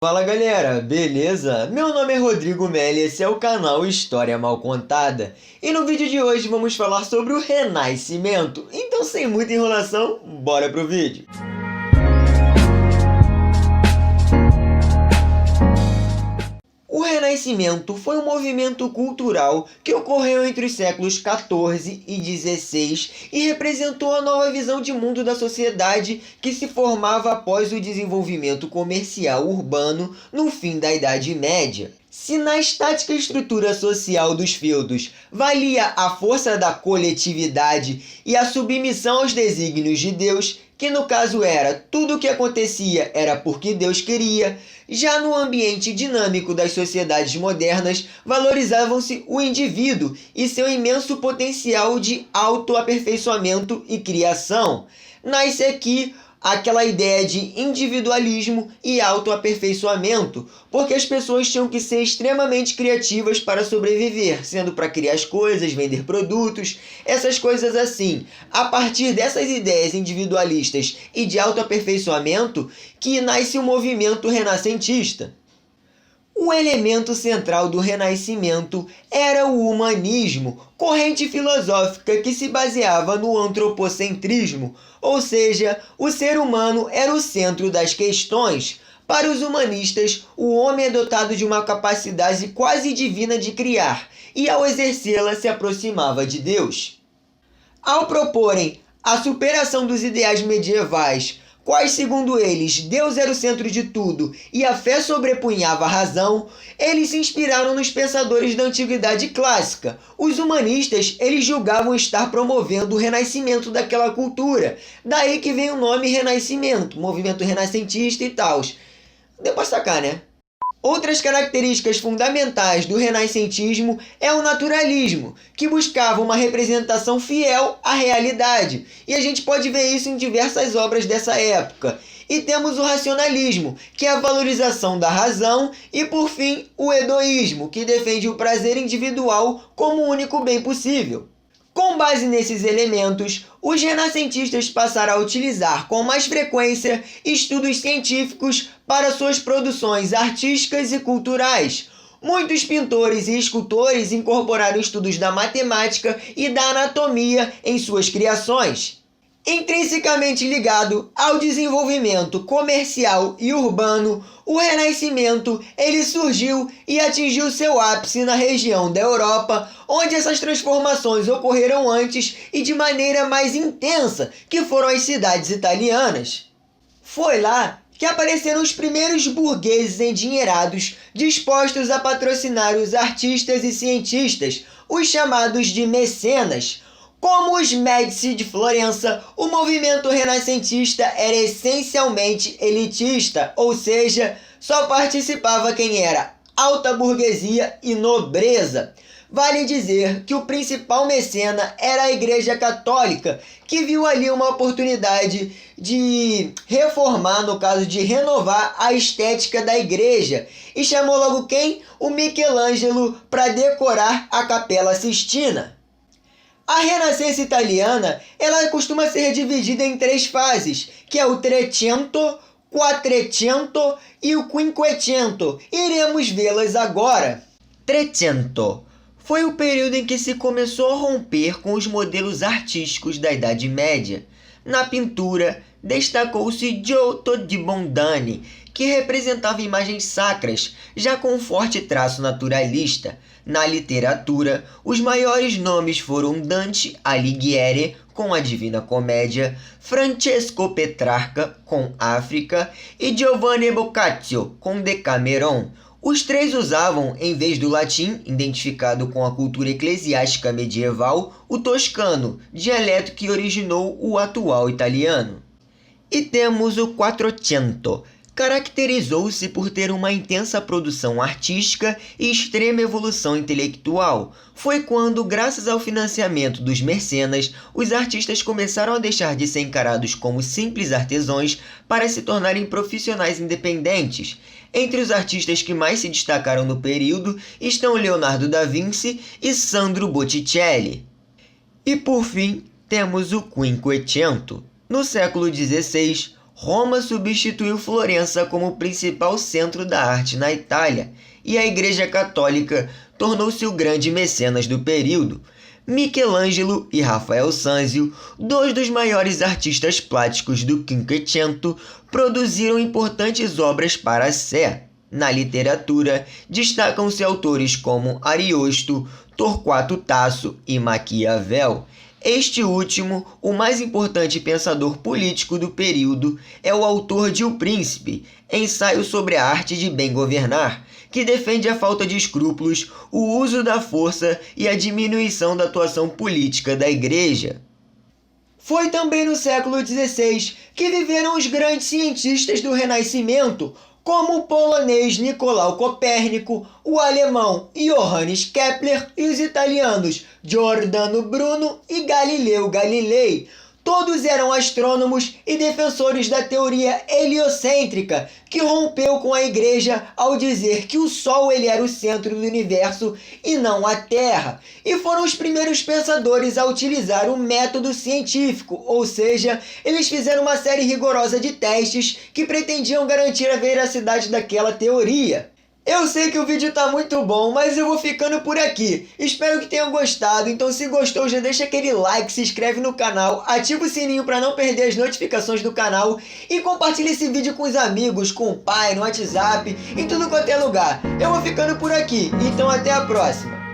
Fala galera, beleza? Meu nome é Rodrigo Melli, esse é o canal História Mal Contada. E no vídeo de hoje vamos falar sobre o Renascimento. Então sem muita enrolação, bora pro vídeo. O Renascimento foi um movimento cultural que ocorreu entre os séculos XIV e XVI e representou a nova visão de mundo da sociedade que se formava após o desenvolvimento comercial urbano no fim da Idade Média. Se na estática estrutura social dos feudos valia a força da coletividade e a submissão aos desígnios de Deus, que no caso era tudo o que acontecia era porque Deus queria, já no ambiente dinâmico das sociedades modernas valorizavam-se o indivíduo e seu imenso potencial de autoaperfeiçoamento e criação. Nasce aqui aquela ideia de individualismo e autoaperfeiçoamento, porque as pessoas tinham que ser extremamente criativas para sobreviver, sendo para criar as coisas, vender produtos, essas coisas assim. A partir dessas ideias individualistas e de autoaperfeiçoamento que nasce o movimento renascentista. O elemento central do Renascimento era o humanismo, corrente filosófica que se baseava no antropocentrismo, ou seja, o ser humano era o centro das questões. Para os humanistas, o homem é dotado de uma capacidade quase divina de criar, e ao exercê-la se aproximava de Deus. Ao proporem a superação dos ideais medievais, quais, segundo eles, Deus era o centro de tudo e a fé sobrepunhava a razão, eles se inspiraram nos pensadores da antiguidade clássica. Os humanistas, eles julgavam estar promovendo o renascimento daquela cultura. Daí que vem o nome Renascimento, movimento renascentista e tal. Deu pra sacar, né? Outras características fundamentais do renascentismo é o naturalismo, que buscava uma representação fiel à realidade, e a gente pode ver isso em diversas obras dessa época. E temos o racionalismo, que é a valorização da razão, e por fim, o hedoísmo, que defende o prazer individual como o único bem possível. Com base nesses elementos, os renascentistas passaram a utilizar com mais frequência estudos científicos para suas produções artísticas e culturais. Muitos pintores e escultores incorporaram estudos da matemática e da anatomia em suas criações. Intrinsecamente ligado ao desenvolvimento comercial e urbano, o Renascimento ele surgiu e atingiu seu ápice na região da Europa, onde essas transformações ocorreram antes e de maneira mais intensa, que foram as cidades italianas. Foi lá que apareceram os primeiros burgueses endinheirados dispostos a patrocinar os artistas e cientistas, os chamados de mecenas. Como os Médici de Florença, o movimento renascentista era essencialmente elitista, ou seja, só participava quem era alta burguesia e nobreza. Vale dizer que o principal mecena era a Igreja Católica, que viu ali uma oportunidade de reformar, no caso de renovar a estética da igreja, e chamou logo quem? O Michelangelo para decorar a Capela Sistina. A Renascença italiana, ela costuma ser dividida em três fases, que é o Trecento, Quatrecento e o Quinquecento. Iremos vê-las agora. Trecento foi o período em que se começou a romper com os modelos artísticos da Idade Média. Na pintura, destacou-se Giotto di Bondone, que representava imagens sacras, já com um forte traço naturalista. Na literatura, os maiores nomes foram Dante Alighieri, com a Divina Comédia, Francesco Petrarca, com África, e Giovanni Boccaccio, com Decameron. Os três usavam, em vez do latim, identificado com a cultura eclesiástica medieval, o toscano, dialeto que originou o atual italiano. E temos o Quattrocento. Caracterizou-se por ter uma intensa produção artística e extrema evolução intelectual. Foi quando, graças ao financiamento dos mecenas, os artistas começaram a deixar de ser encarados como simples artesãos para se tornarem profissionais independentes. Entre os artistas que mais se destacaram no período estão Leonardo da Vinci e Sandro Botticelli. E por fim, temos o Quinquecento. No século XVI, Roma substituiu Florença como principal centro da arte na Itália, e a Igreja Católica tornou-se o grande mecenas do período. Michelangelo e Rafael Sanzio, dois dos maiores artistas plásticos do Quinquecento, produziram importantes obras para a Sé. Na literatura, destacam-se autores como Ariosto, Torquato Tasso e Maquiavel. Este último, o mais importante pensador político do período, é o autor de O Príncipe, ensaio sobre a arte de bem governar, que defende a falta de escrúpulos, o uso da força e a diminuição da atuação política da Igreja. Foi também no século XVI que viveram os grandes cientistas do Renascimento, como o polonês Nicolau Copérnico, o alemão Johannes Kepler e os italianos Giordano Bruno e Galileu Galilei. Todos eram astrônomos e defensores da teoria heliocêntrica, que rompeu com a Igreja ao dizer que o Sol ele era o centro do universo e não a Terra, e foram os primeiros pensadores a utilizar o método científico, ou seja, eles fizeram uma série rigorosa de testes que pretendiam garantir a veracidade daquela teoria. Eu sei que o vídeo tá muito bom, mas eu vou ficando por aqui. Espero que tenham gostado, então se gostou já deixa aquele like, se inscreve no canal, ativa o sininho para não perder as notificações do canal e compartilha esse vídeo com os amigos, com o pai, no WhatsApp, em tudo quanto é lugar. Eu vou ficando por aqui, então até a próxima.